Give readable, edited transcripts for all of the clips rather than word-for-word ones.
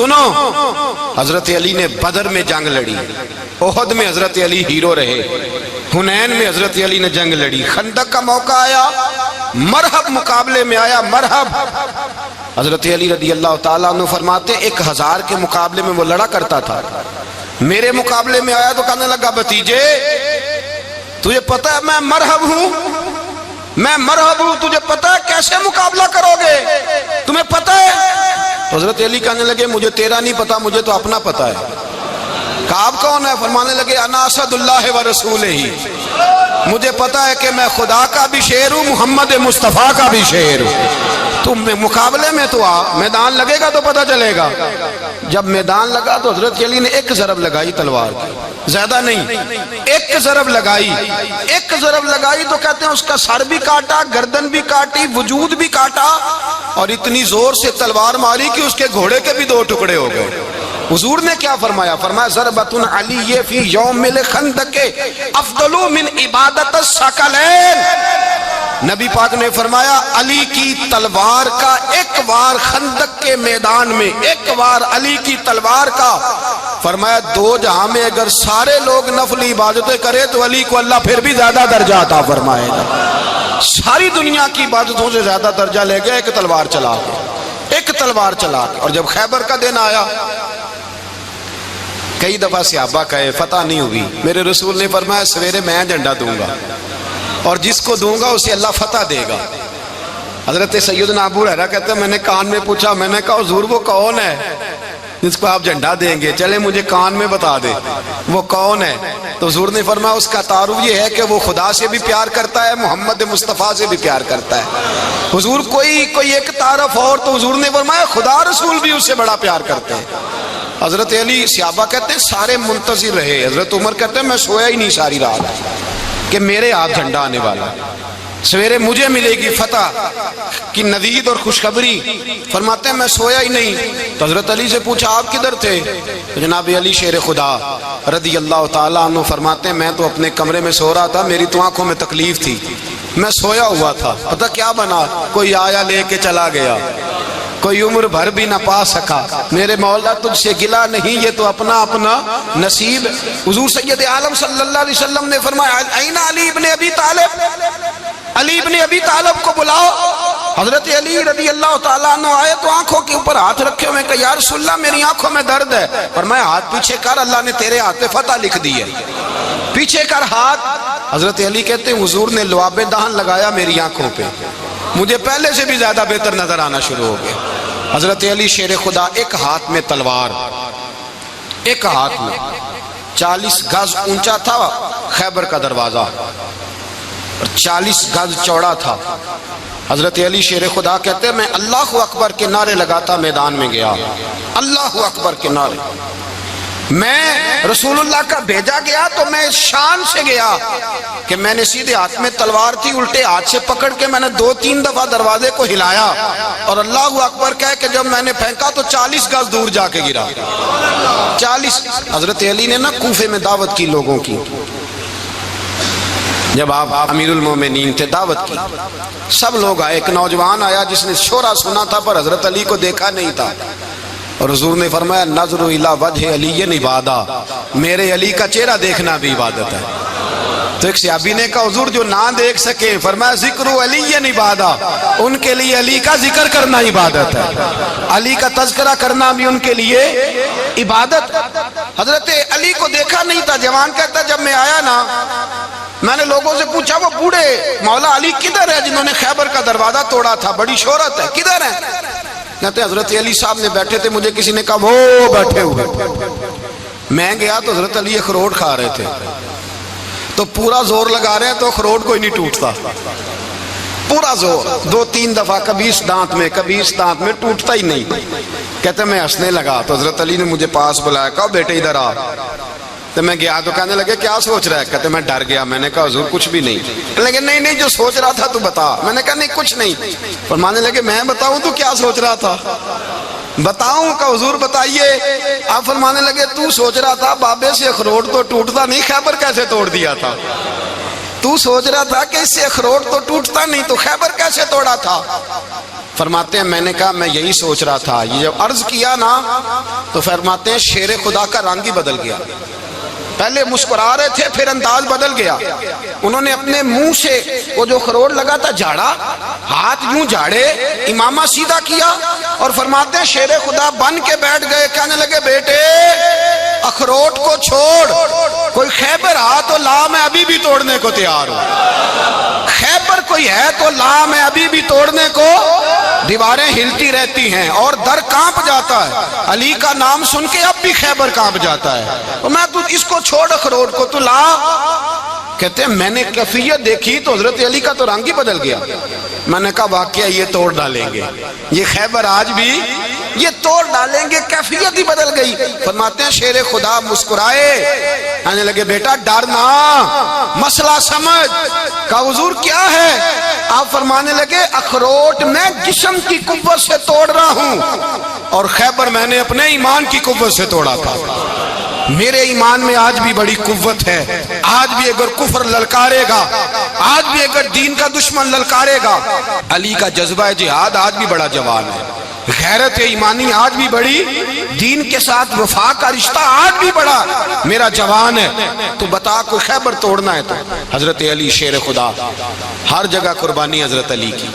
سنو، حضرت علی نے بدر میں جنگ لڑی، احد میں حضرت علی ہیرو رہے، حنین میں حضرت علی نے جنگ لڑی، خندق کا موقع آیا، مرحب مقابلے میں آیا، مرحب۔ حضرت علی رضی اللہ تعالیٰ عنہ فرماتے 1000 کے مقابلے میں وہ لڑا کرتا تھا، میرے مقابلے میں آیا تو کہنے لگا بھتیجے تجھے پتہ ہے میں مرحب ہوں، میں مرحب ہوں، تجھے پتہ ہے کیسے مقابلہ کرو گے، تمہیں پتہ ہے؟ حضرت علی کہنے لگے مجھے تیرا نہیں پتا، مجھے تو اپنا پتا ہے۔ کعب کون ہے؟ فرمانے لگے انا اسد اللہ و رسولہ ہی، مجھے پتا ہے کہ میں خدا کا بھی شیر ہوں، محمد مصطفیٰ کا بھی شیر ہوں۔ تم مقابلے میں تو آ، میدان لگے گا تو پتہ چلے گا۔ جب میدان لگا تو حضرت علی نے ایک ضرب لگائی تلوار کی، زیادہ نہیں، ایک ضرب لگائی، ایک ضرب لگائی تو کہتے ہیں اس کا سر بھی کاٹا، گردن بھی کاٹی، وجود بھی کاٹا، اور اتنی زور سے تلوار ماری کہ اس کے گھوڑے کے بھی 2 ٹکڑے ہو گئے۔ حضور نے کیا فرمایا؟ فرمایا ضربۃ علی فی یوم الخندق افضل من عبادت الثقلین۔ نبی پاک نے فرمایا علی کی تلوار کا ایک وار خندق کے میدان میں، ایک وار علی کی تلوار کا، فرمایا 2 جہاں میں اگر سارے لوگ نفل عبادتیں کرے تو علی کو اللہ پھر بھی زیادہ درجہ عطا فرمائے گا۔ ساری دنیا کی عبادتوں سے زیادہ درجہ لے گیا ایک تلوار چلا کے، ایک تلوار چلا کے۔ اور جب خیبر کا دن آیا، کئی دفعہ صحابہ کہے فتح نہیں ہوئی، میرے رسول نے فرمایا سویرے میں جھنڈا دوں گا اور جس کو دوں گا اسے اللہ فتح دے گا۔ حضرت سیدنا ابو ہریرہ کہتے ہیں میں نے کان میں پوچھا، میں نے کہا حضور وہ کون ہے جس کو آپ جھنڈا دیں گے؟ چلے مجھے کان میں بتا دے وہ کون ہے۔ تو حضور نے فرمایا اس کا تعارف یہ ہے کہ وہ خدا سے بھی پیار کرتا ہے، محمد مصطفیٰ سے بھی پیار کرتا ہے۔ حضور کوئی ایک تعارف اور، تو حضور نے فرمایا خدا رسول بھی اس سے بڑا پیار کرتے ہیں۔ حضرت علی، صحابہ کہتے ہیں سارے منتظر رہے، حضرت عمر کہتے ہیں میں سویا ہی نہیں ساری رات کہ میرے ہاتھ جھنڈا آنے والا، سویرے مجھے ملے گی فتح کی نوید اور خوشخبری۔ فرماتے ہیں میں سویا ہی نہیں۔ تو حضرت علی سے پوچھا آپ کدھر تھے؟ جناب علی شیر خدا رضی اللہ تعالیٰ عنہ فرماتے ہیں میں تو اپنے کمرے میں سو رہا تھا، میری تو آنکھوں میں تکلیف تھی، میں سویا ہوا تھا، پتہ کیا بنا؟ کوئی آیا لے کے چلا گیا، کوئی عمر بھر بھی نہ پا سکا۔ میرے مولا تجھ سے گلا نہیں، یہ تو اپنا اپنا نصیب۔ حضور سید عالم صلی اللہ علیہ وسلم نے فرمایا این علی ابن ابی طالب، علی ابن ابی طالب کو بلاؤ۔ حضرت علی رضی اللہ تعالیٰ عنہ آئے تو آنکھوں کے اوپر ہاتھ رکھے ہوئے کہ یا رسول اللہ میری آنکھوں میں درد ہے۔ فرمایا ہاتھ پیچھے کر، اللہ نے تیرے ہاتھ پہ فتح لکھ دی ہے، پیچھے کر ہاتھ۔ حضرت علی کہتے ہیں حضور نے لعاب دہن لگایا میری آنکھوں پہ، مجھے پہلے سے بھی زیادہ بہتر نظر آنا شروع ہو گیا۔ حضرت علی شیر خدا ایک ہاتھ میں تلوار، ایک ہاتھ میں 40 گز اونچا تھا خیبر کا دروازہ اور 40 گز چوڑا تھا۔ حضرت علی شیر خدا کہتے ہیں میں اللہ اکبر کے نعرے لگاتا میدان میں گیا، اللہ اکبر کے نعرے۔ میں رسول اللہ کا بھیجا گیا تو میں شان سے گیا کہ میں نے سیدھے ہاتھ میں تلوار تھی، الٹے ہاتھ سے پکڑ کے میں نے 2-3 دفعہ دروازے کو ہلایا اور اللہ اکبر کہہ کہ جب میں نے پھینکا تو 40 گز دور جا کے گرا۔ 40۔ حضرت علی نے نا کوفے میں دعوت کی لوگوں کی، جب آپ امیر المومنین تھے دعوت کی، سب لوگ آئے، ایک نوجوان آیا جس نے شورا سنا تھا پر حضرت علی کو دیکھا نہیں تھا، اور حضور نے فرمایا نظر الی وجہ علی عبادہ، میرے علی کا چہرہ دیکھنا بھی عبادت ہے۔ تو ایک صحابی نے کہا حضور جو نہ دیکھ سکے، فرمایا ذکر علی عبادہ، ان کے لیے علی کا ذکر کرنا عبادت ہے، علی کا تذکرہ کرنا بھی ان کے لیے عبادت۔ حضرت علی کو دیکھا نہیں تھا، جوان کہتا جب میں آیا نا میں نے لوگوں سے پوچھا وہ بوڑھے مولا علی کدھر ہے جنہوں نے خیبر کا دروازہ توڑا تھا، بڑی شہرت ہے، کدھر ہے؟ کہتے حضرت علی صاحب نے بیٹھے تھے، مجھے کسی نے کہا وہ بیٹھے ہوئے۔ میں گیا تو حضرت علی اخروٹ کھا رہے تھے، تو پورا زور لگا رہے ہیں تو اخروٹ کوئی نہیں ٹوٹتا، پورا زور 2-3 دفعہ، کبھی اس دانت میں کبھی اس دانت میں، ٹوٹتا ہی نہیں۔ کہتے میں ہنسنے لگا تو حضرت علی نے مجھے پاس بلایا، کہا بیٹے ادھر آ۔ تو میں گیا تو کہنے لگے کیا سوچ رہا ہے؟ کہتے میں ڈر گیا، میں نے کہا حضور کچھ بھی نہیں۔ کہنے لگے نہیں جو سوچ رہا تھا تو بتا۔ میں نے کہا نہیں کچھ نہیں۔ فرمانے لگے میں بتاؤں تو کیا سوچ رہا تھا؟ بتاؤں؟ کہ حضور بتائیے۔ آپ فرمانے لگے تو سوچ رہا تھا بابے سے اخروٹ تو ٹوٹتا نہیں، خیبر کیسے توڑ دیا تھا؟ تو سوچ رہا تھا کہ اس سے اخروٹ تو ٹوٹتا نہیں تو خیبر کیسے توڑا تھا؟ فرماتے ہیں میں نے کہا میں یہی سوچ رہا تھا. یہ جب عرض کیا نا تو فرماتے ہیں شیر خدا کا رنگ ہی بدل گیا. پہلے مسکرا رہے تھے پھر انداز بدل گیا. انہوں نے اپنے منہ سے وہ جو خروٹ لگا تھا جھاڑا, ہاتھ یوں جھاڑے, امامہ سیدھا کیا اور فرماتے ہیں شیر خدا بن کے بیٹھ گئے. کہنے لگے بیٹے اخروٹ کو چھوڑ, کوئی خیبر آ تو لا, میں ابھی بھی توڑنے کو تیار ہوں. خیبر کوئی ہے تو لا, میں ابھی بھی توڑنے کو. دیواریں ہلتی رہتی ہیں اور در کانپ جاتا ہے. علی کا نام سن کے اب بھی خیبر کانپ جاتا ہے. میں تو اس کو چھوڑ اخروٹ کو تو لا. کہتے ہیں میں نے کیفیت دیکھی تو حضرت علی کا تو رنگ ہی بدل گیا. میں نے کہا واقعہ یہ توڑ ڈالیں گے, یہ خیبر آج بھی یہ توڑ ڈالیں گے, کیفیت ہی بدل گئی. فرماتے ہیں شیر خدا مسکرائے, کہنے لگے بیٹا ڈرنا, مسئلہ سمجھ. کہا حضور کیا ہے؟ آپ فرمانے لگے اخروٹ میں جسم کی قوت سے توڑ رہا ہوں اور خیبر میں نے اپنے ایمان کی قوت سے توڑا تھا. میرے ایمان میں آج بھی بڑی قوت ہے. آج بھی اگر کفر للکارے گا, آج بھی اگر دین کا دشمن للکارے گا, علی کا جذبہ جہاد آج بھی بڑا جوان ہے. غیرت ایمانی آج بھی بڑی, دین کے ساتھ وفا کا رشتہ آج بھی بڑا میرا جوان ہے. تو بتا کوئی خیبر توڑنا ہے تو حضرت علی شیر خدا, ہر جگہ قربانی حضرت علی کی.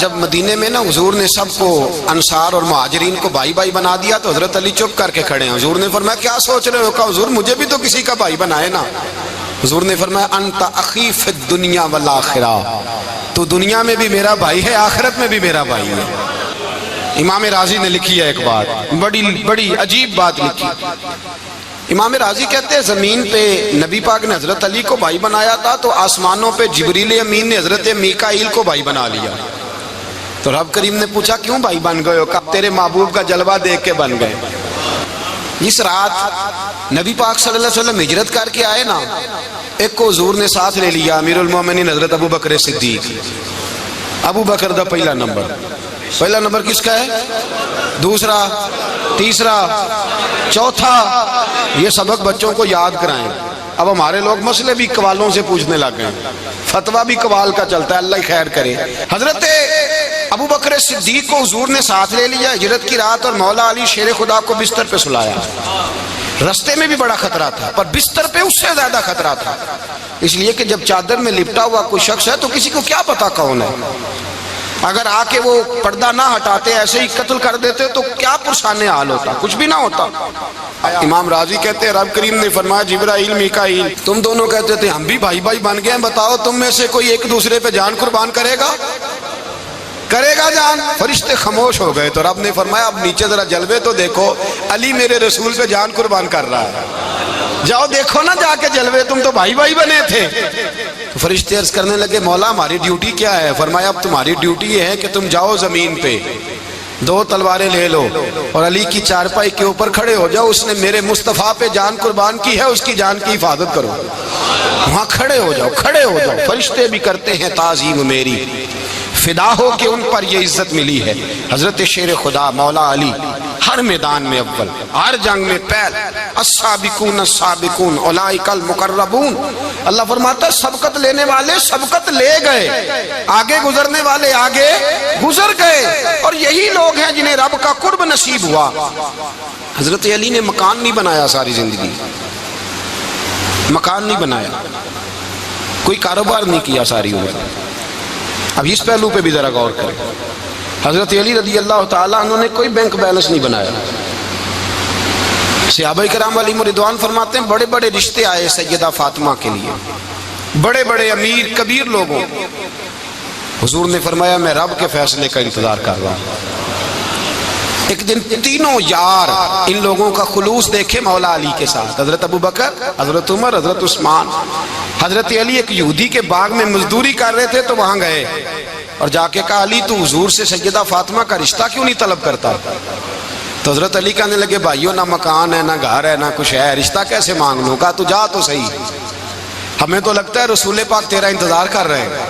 جب مدینے میں نا حضور نے سب کو انصار اور مہاجرین کو بھائی بھائی بنا دیا تو حضرت علی چپ کر کے کھڑے ہیں. حضور نے فرمایا کیا سوچ رہے ہو؟ کہا حضور مجھے بھی تو کسی کا بھائی بنائے نا. حضور نے فرمایا انت اخی فی الدنیا والآخرہ, تو دنیا میں بھی میرا بھائی ہے, آخرت میں بھی میرا بھائی ہے. امام راضی نے لکھی ہے ایک بات, بڑی عجیب بات لکھی. امام راضی کہتے ہیں زمین پہ نبی پاک نے حضرت علی کو بھائی بنایا تھا تو آسمانوں پہ جبریل امین نے حضرت میکائیل کو بھائی بنا لیا. تو رب کریم نے پوچھا کیوں بھائی بن گئے ہو؟ کہا تیرے محبوب کا جلوہ دیکھ کے بن گئے. اس رات نبی پاک صلی اللہ علیہ وسلم ہجرت کر کے آئے نا, ایک کو حضور نے ساتھ لے لیا, امیر المومنین حضرت ابو بکر صدیق. ابو بکر دا پہلا نمبر کس کا ہے؟ دوسرا, تیسرا, چوتھا. یہ سبق بچوں کو یاد کرائیں. اب ہمارے لوگ مسئلے بھی قوالوں سے پوچھنے لگ گئے, فتویٰ بھی قوال کا چلتا ہے, اللہ ہی خیر کرے. حضرت ابو بکر صدیق کو حضور نے ساتھ لے لیا ہجرت کی رات, اور مولا علی شیر خدا کو بستر پہ سلایا. رستے میں بھی بڑا خطرہ تھا پر بستر پہ اس سے زیادہ خطرہ تھا, اس لیے کہ جب چادر میں لپٹا ہوا کوئی شخص ہے تو کسی کو کیا پتا کون ہے. اگر آ کے وہ پردہ نہ ہٹاتے ایسے ہی قتل کر دیتے تو کیا پرسان حال ہوتا, کچھ بھی نہ ہوتا. امام راضی کہتے ہیں رب کریم نے فرمایا جبرائیل میکائیل تم دونوں کہتے تھے ہم بھی بھائی بھائی بن گئے ہیں, بتاؤ تم میں سے کوئی ایک دوسرے پہ جان قربان کرے گا جان؟ فرشتے خاموش ہو گئے. تو رب نے فرمایا اب نیچے ذرا جلوے تو دیکھو, علی میرے رسول پہ جان قربان کر رہا ہے, جاؤ دیکھو نا جا کے جلوے, تم تو بھائی بھائی بنے تھے. تو فرشتے عرض کرنے لگے مولا ہماری ڈیوٹی کیا ہے؟ فرمایا اب تمہاری ڈیوٹی یہ ہے کہ تم جاؤ زمین پہ 2 تلواریں لے لو اور علی کی چارپائی کے اوپر کھڑے ہو جاؤ, اس نے میرے مصطفیٰ پہ جان قربان کی ہے, اس کی جان کی حفاظت کرو. وہاں کھڑے ہو جاؤ. فرشتے بھی کرتے ہیں تعظیم میری, فدا ہو کہ ان پر یہ عزت ملی ہے. حضرت شیر خدا مولا علی ہر میدان میں اول, ہر جنگ میں پہل. السابقون السابقون اولئک المقربون. اللہ فرماتا ہے سبقت لینے والے سبقت لے گئے, آگے گزرنے والے آگے گزر گئے, اور یہی لوگ ہیں جنہیں رب کا قرب نصیب ہوا. حضرت علی نے مکان نہیں بنایا, ساری زندگی مکان نہیں بنایا, کوئی کاروبار نہیں کیا ساری عمر. اب اس پہلو پہ بھی ذرا غور کریں. حضرت علی رضی اللہ تعالیٰ انہوں نے کوئی بینک بیلنس نہیں بنایا. صحابہ کرام علیہم رضوان فرماتے ہیں بڑے بڑے رشتے آئے سیدہ فاطمہ کے لیے, بڑے بڑے امیر کبیر لوگوں. حضور نے فرمایا میں رب کے فیصلے کا انتظار کر رہا ہوں. ایک دن تینوں یار ان لوگوں کا خلوص دیکھے مولا علی کے ساتھ, حضرت ابو بکر, حضرت عمر, حضرت عثمان. حضرت علی ایک یہودی کے باغ میں مزدوری کر رہے تھے تو وہاں گئے اور جا کے کہا علی تو حضور سے سیدہ فاطمہ کا رشتہ کیوں نہیں طلب کرتا؟ تو حضرت علی کہنے لگے بھائیو نہ مکان ہے نہ گھر ہے نہ کچھ ہے, رشتہ کیسے مانگ لوں؟ کہا تو جا تو صحیح, ہمیں تو لگتا ہے رسول پاک تیرا انتظار کر رہے ہیں.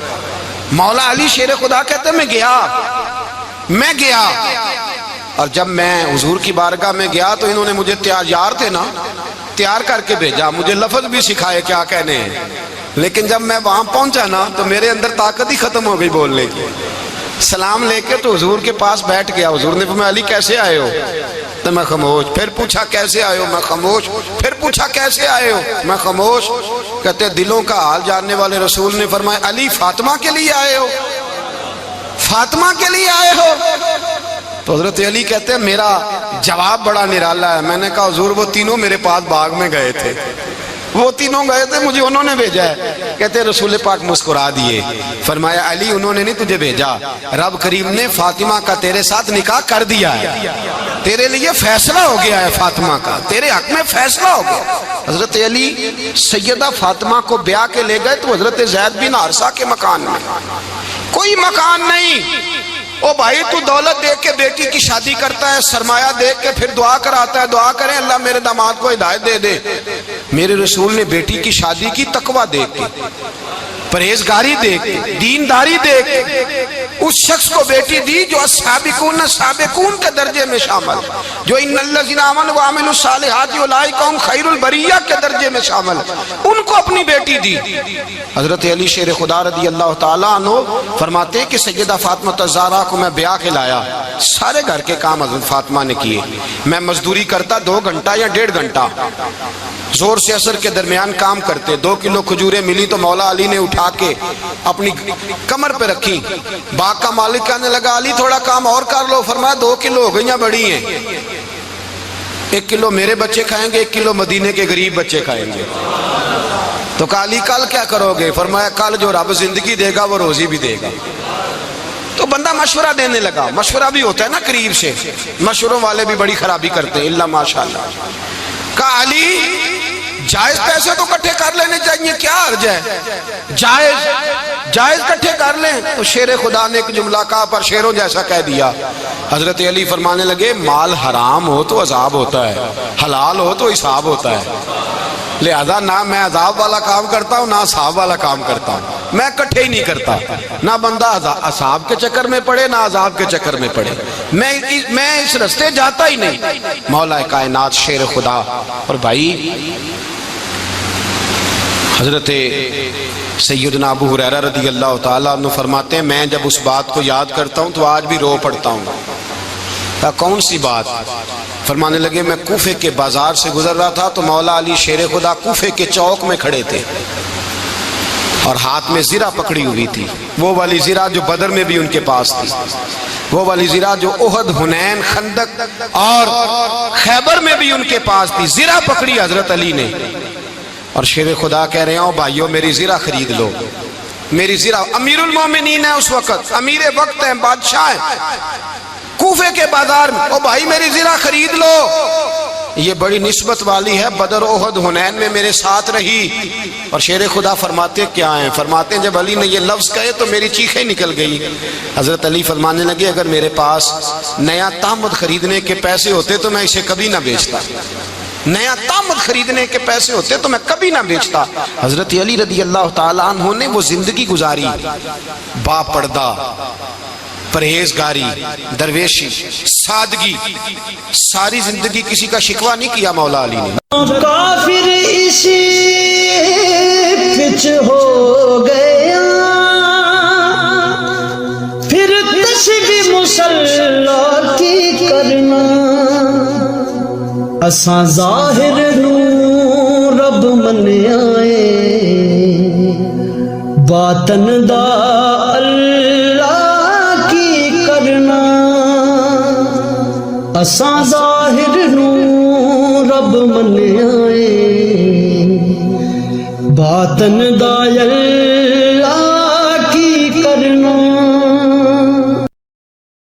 مولا علی شیر خدا کہتے ہیں میں گیا اور جب میں حضور کی بارگاہ میں گیا تو انہوں نے مجھے یار تھے نا, تیار کر کے بھیجا, مجھے لفظ بھی سکھائے کیا کہنے ہیں, لیکن جب میں وہاں پہنچا نا تو میرے اندر طاقت ہی ختم ہو گئی بولنے کی. سلام لے کے تو حضور کے پاس بیٹھ گیا. حضور نے فرمایا علی کیسے آئے ہو؟ تو میں خاموش. پھر پوچھا کیسے آئے ہو؟ میں خاموش. پھر پوچھا کیسے آئے ہو؟ میں خاموش. کہتے دلوں کا حال جاننے والے رسول نے فرمایا علی فاطمہ کے لیے آئے ہو؟ فاطمہ کے لیے آئے ہو؟ تو حضرت علی کہتے ہیں میرا جواب بڑا نرالا ہے. میں نے کہا حضور وہ تینوں میرے پاس باغ میں گئے تھے, وہ تینوں گئے تھے, مجھے انہوں نے بھیجا ہے. کہتے ہیں رسول پاک مسکرا دیے, فرمایا علی انہوں نے نہیں تجھے بھیجا, رب کریم نے فاطمہ کا تیرے ساتھ نکاح کر دیا ہے, تیرے لیے فیصلہ ہو گیا ہے فاطمہ کا, تیرے حق میں فیصلہ ہو گیا. حضرت علی سیدہ فاطمہ کو بیاہ کے لے گئے تو حضرت زید بن حارثہ کے مکان میں, کوئی مکان نہیں. او بھائی تو دولت دیکھ کے بیٹی کی شادی کرتا ہے, سرمایہ دیکھ کے پھر دعا کراتا ہے, دعا کریں اللہ میرے داماد کو ہدایت دے دے. میرے رسول نے بیٹی کی شادی کی تقوی دیکھ کے, پرہیزگاری دیکھ کے, دینداری دیکھ کے اس شخص کو بیٹی دی جو السابقون سابقون کے درجے میں شامل, جو ان الذین آمنوا وعملوا الصالحات اولئک هم خیر البریہ کے درجے میں شامل, ان کو اپنی بیٹی دی. حضرت علی شیر خدا رضی اللہ تعالیٰ عنہ فرماتے ہیں کہ سیدہ فاطمہ الزہرا کو میں بیاہ کے لایا, سارے گھر کے کام حضرت فاطمہ نے کیے. میں مزدوری کرتا 2 گھنٹہ یا 1.5 گھنٹہ, زور سے عصر کے درمیان کام کرتے. 2 کلو کھجوریں ملی تو مولا علی نے اٹھا کے اپنی کمر پہ رکھی. باغ کا مالک کہنے لگا علی تھوڑا کام اور کر لو. فرمایا 2 کلو ہو گئیں بڑی ہیں, 1 کلو میرے بچے کھائیں گے, 1 کلو مدینے کے غریب بچے کھائیں گے. تو کہا علی کل کیا کرو گے؟ فرمایا کل جو رب زندگی دے گا وہ روزی بھی دے گا. تو بندہ مشورہ دینے لگا. مشورہ بھی ہوتا ہے نا قریب سے, مشوروں والے بھی بڑی خرابی کرتے ہیں اللہ ماشاءاللہ. کہا علی جائز پیسے تو کٹھے کر لینے چاہیے, کیا عرض ہے, جائز کٹھے کر لیں. تو شیر خدا نے ایک جملہ کہا پر شیروں جیسا کہہ دیا. حضرت علی فرمانے لگے مال حرام ہو تو عذاب ہوتا ہے, حلال ہو تو حساب ہوتا ہے. لہذا نہ میں عذاب والا کام کرتا ہوں نہ حساب والا کام کرتا ہوں, میں کٹھے ہی نہیں کرتا. نہ بندہ حساب کے چکر میں پڑے نہ عذاب کے چکر میں پڑے, میں اس رستے جاتا ہی نہیں. مولا کائنات شیر خدا. اور بھائی حضرت سیدنا ابو ہریرہ رضی اللہ تعالیٰ عنہ فرماتے ہیں میں جب اس بات کو یاد کرتا ہوں تو آج بھی رو پڑتا ہوں. کون سی بات؟ فرمانے لگے میں کوفے کے بازار سے گزر رہا تھا تو مولا علی شیر خدا کوفے کے چوک میں کھڑے تھے اور ہاتھ میں زرہ پکڑی ہوئی تھی, وہ والی زرہ جو بدر میں بھی ان کے پاس تھی, وہ والی زرہ جو احد, حنین, خندق اور خیبر میں بھی ان کے پاس تھی. زرہ پکڑی حضرت علی نے اور شیر خدا کہہ رہے ہیں بھائیو میری زرہ خرید لو. میری زرہ, امیر المومنین ہے اس وقت, امیر وقت ہیں, بادشاہ ہیں کوفے کے بازار میں, او بھائی میری زرہ خرید لو. یہ بڑی نسبت والی ہے, بدر احد حنین میں میرے ساتھ رہی. اور شیر خدا فرماتے کیا ہیں؟ فرماتے ہیں جب علی نے یہ لفظ کہے تو میری چیخیں نکل گئی. حضرت علی فرمانے لگے اگر میرے پاس نیا تامد خریدنے کے پیسے ہوتے تو میں اسے کبھی نہ بیچتا, نیا تامد خریدنے کے پیسے ہوتے تو میں کبھی نہ بیچتا. حضرت علی رضی اللہ تعالیٰ عنہ نے وہ زندگی گزاری, با پردہ, پرہیزگاری, درویشی, سادگی, ساری زندگی کسی کا شکوہ نہیں کیا مولا علی نے. کافر اسی پچ ہو گیا پھر تشبیہ مسلح کی کرنا, اساں ظاہر نو رب من آئے باطن دا اللہ کی کرنا, اساں ظاہر نو رب من آئے باطن دا اللہ